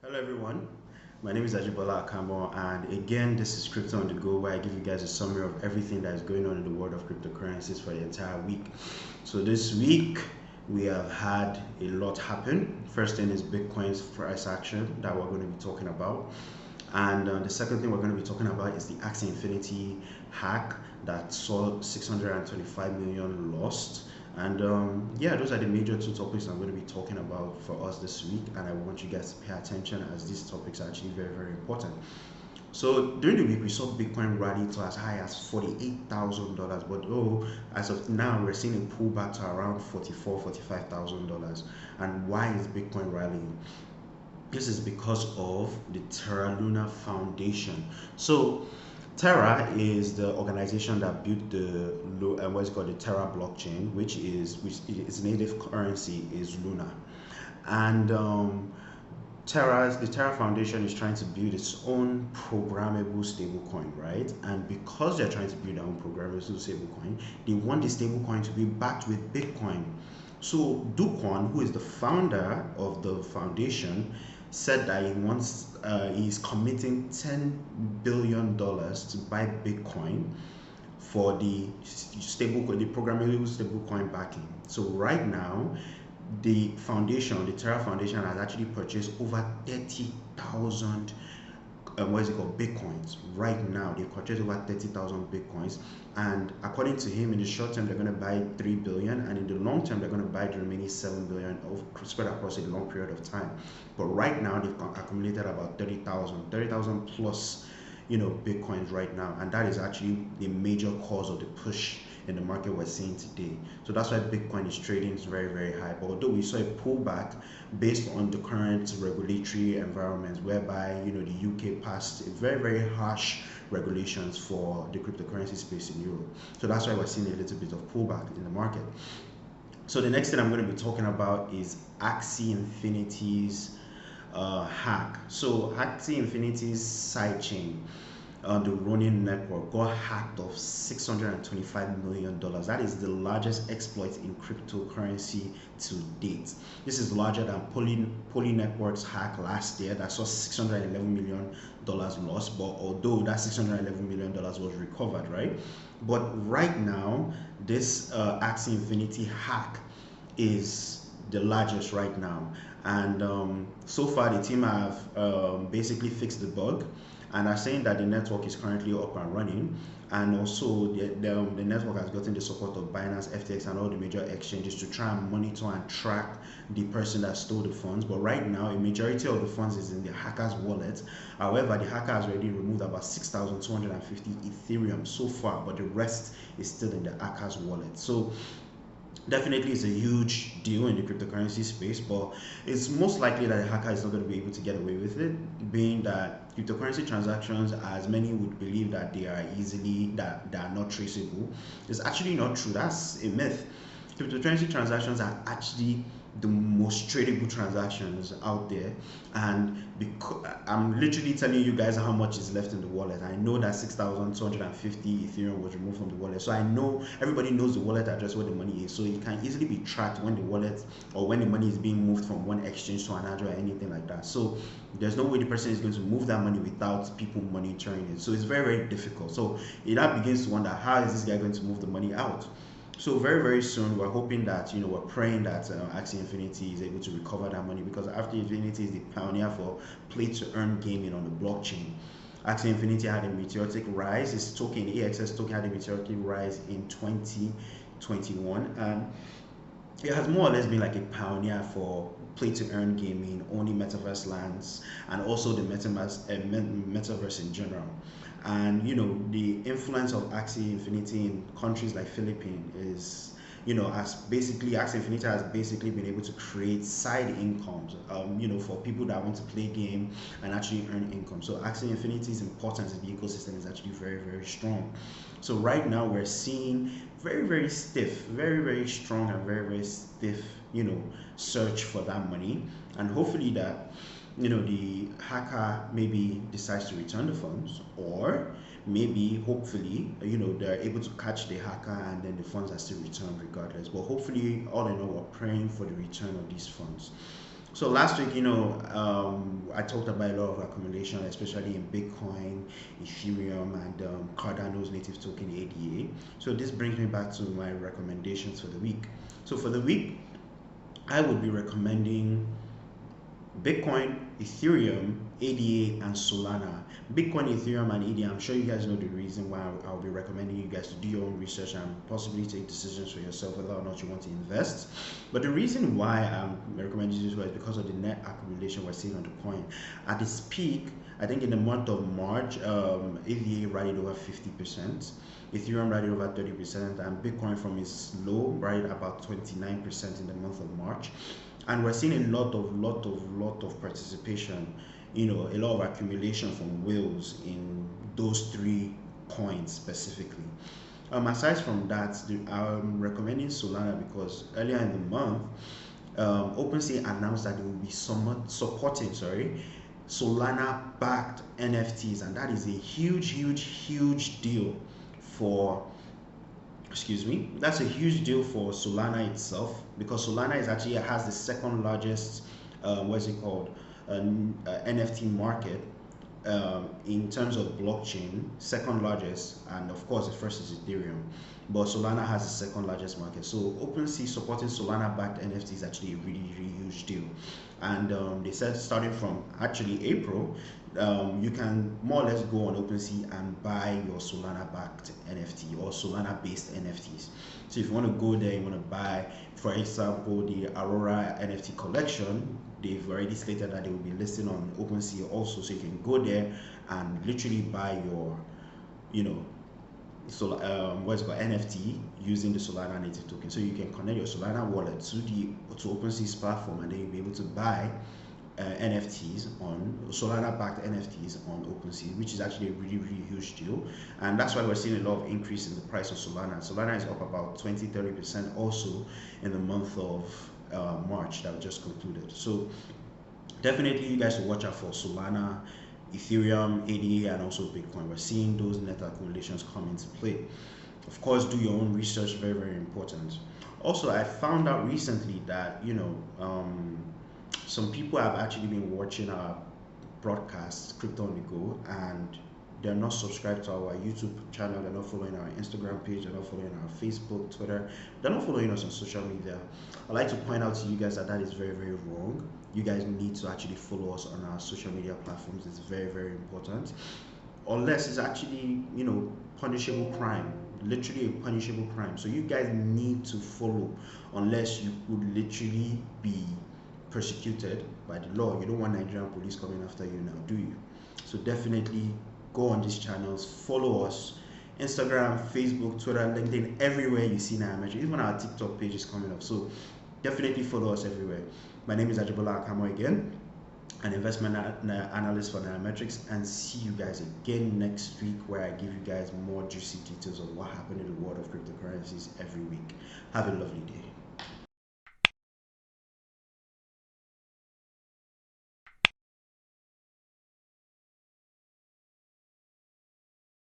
Hello everyone, my name is Ajibola Akamo, and again this is Crypto on the Go, where I give you guys a summary of everything that is going on in the world of cryptocurrencies for the entire week. So this week we have had a lot happen. First thing is Bitcoin's price action that we're going to be talking about, and the second thing we're going to be talking about is the Axie Infinity hack that saw 625 million lost. And yeah, those are the major two topics I'm going to be talking about for us this week. And I want you guys to pay attention as these topics are actually very, very important. So during the week, we saw Bitcoin rally to as high as $48,000. But as of now, we're seeing a pullback to around $45,000. And why is Bitcoin rallying? This is because of the Terra Luna Foundation. So Terra is the organization that built the what's called the Terra blockchain, which its native currency is Luna, and the Terra Foundation is trying to build its own programmable stablecoin, right? And because they're trying to build their own programmable stablecoin, they want the stablecoin to be backed with Bitcoin. So Duquan, who is the founder of the foundation, said that he's committing $10 billion to buy Bitcoin for the programmable stablecoin backing. So right now, the Terra Foundation, has actually purchased over 30,000 bitcoins. Right now they've purchased over 30,000 bitcoins, and according to him, in the short term they're going to buy 3 billion, and in the long term they're going to buy the remaining 7 billion spread across a long period of time. But right now they've accumulated about 30,000 plus bitcoins right now, and that is actually the major cause of the push in the market we're seeing today. So that's why Bitcoin is trading very, very high. But although we saw a pullback based on the current regulatory environment, whereby the UK passed a very, very harsh regulations for the cryptocurrency space in Europe. So that's why we're seeing a little bit of pullback in the market. So the next thing I'm going to be talking about is Axie Infinity's hack. So Axie Infinity's sidechain, the Ronin network, got hacked of $625 million. That is the largest exploit in cryptocurrency to date. This is larger than Poly Network's hack last year that saw $611 million loss. But although that $611 million was recovered, right? But right now, this Axie Infinity hack is the largest right now. And so far, the team have basically fixed the bug and are saying that the network is currently up and running, and also the network has gotten the support of Binance, FTX, and all the major exchanges to try and monitor and track the person that stole the funds. But right now, a majority of the funds is in the hacker's wallet. However, the hacker has already removed about 6,250 Ethereum so far, but the rest is still in the hacker's wallet. So definitely it's a huge deal in the cryptocurrency space, but it's most likely that the hacker is not going to be able to get away with it, being that cryptocurrency transactions, as many would believe that they are not traceable, is actually not true. That's a myth. Cryptocurrency transactions are actually the most tradable transactions out there, and because I'm literally telling you guys how much is left in the wallet. I know that 6,250 Ethereum was removed from the wallet, so I know everybody knows the wallet address where the money is, so it can easily be tracked when the wallet or when the money is being moved from one exchange to another or anything like that. So there's no way the person is going to move that money without people monitoring it. So it's very, very difficult. So it now begins to wonder, how is this guy going to move the money out? So very, very soon, we're hoping that, we're praying that Axie Infinity is able to recover that money, because Axie Infinity is the pioneer for play to earn gaming on the blockchain. Axie Infinity had a meteoric rise. Its token, AXS token, had a meteoric rise in 2021, and it has more or less been like a pioneer for play to earn gaming, owning metaverse lands, and also the metaverse in general. And the influence of Axie Infinity in countries like Philippines is, as basically Axie Infinity has basically been able to create side incomes, for people that want to play game and actually earn income. So Axie Infinity's importance in the ecosystem is actually very, very strong. So right now we're seeing very, very stiff, very, very strong, and very, very stiff, search for that money, and hopefully that the hacker maybe decides to return the funds, or maybe hopefully they're able to catch the hacker and then the funds are still returned regardless. But hopefully, all in all, we're praying for the return of these funds. So last week, I talked about a lot of accumulation, especially in Bitcoin, Ethereum, and Cardano's native token ADA. So this brings me back to my recommendations for the week. So for the week, I would be recommending Bitcoin, Ethereum, ADA, and Solana. Bitcoin, Ethereum, and ADA, I'm sure you guys know the reason why I'll be recommending you guys to do your own research and possibly take decisions for yourself whether or not you want to invest. But the reason why I'm recommending this is because of the net accumulation we're seeing on the coin. At its peak, I think in the month of March, ADA rallied over 50%. Ethereum rallied over 30%, and Bitcoin from its low rallied about 29% in the month of March. And we're seeing a lot of participation, a lot of accumulation from whales in those three coins specifically. Aside from that, I'm recommending Solana because earlier in the month, OpenSea announced that they will be supporting Solana backed NFTs, and that is a huge deal for that's a huge deal for Solana itself, because Solana is actually has the second largest NFT market in terms of blockchain, second largest, and of course the first is Ethereum, but Solana has the second largest market. So OpenSea supporting Solana backed NFT is actually a really huge deal. And they said starting from actually April, you can more or less go on OpenSea and buy your Solana backed NFT or Solana based NFTs. So if you want to go there, you want to buy, for example, the Aurora NFT collection, they've already stated that they will be listing on OpenSea also, so you can go there and literally buy your, NFT using the Solana native token. So you can connect your Solana wallet to OpenSea's platform, and then you'll be able to buy NFTs on Solana backed NFTs on OpenSea, which is actually a really huge deal. And that's why we're seeing a lot of increase in the price of Solana. Solana is up about 20-30% also in the month of March that we just concluded. So definitely you guys should watch out for Solana, Ethereum, ADA, and also Bitcoin. We're seeing those net accumulations come into play. Of course, do your own research, very important. Also, I found out recently that some people have actually been watching our broadcast Crypto on the Go, and they're not subscribed to our YouTube channel, they're not following our Instagram page, they're not following our Facebook, Twitter, they're not following us on social media. I'd like to point out to you guys that is very wrong. You guys need to actually follow us on our social media platforms. It's very important, unless it's actually punishable crime, literally a punishable crime. So you guys need to follow, unless you would literally be persecuted by the law. You don't want Nigerian police coming after you now, do you? So definitely go on these channels, follow us. Instagram, Facebook, Twitter, LinkedIn, everywhere you see Nairametrics. Even our TikTok page is coming up. So definitely follow us everywhere. My name is Ajibola Akamo again, an investment analyst for Nairametrics, and see you guys again next week, where I give you guys more juicy details of what happened in the world of cryptocurrencies every week. Have a lovely day.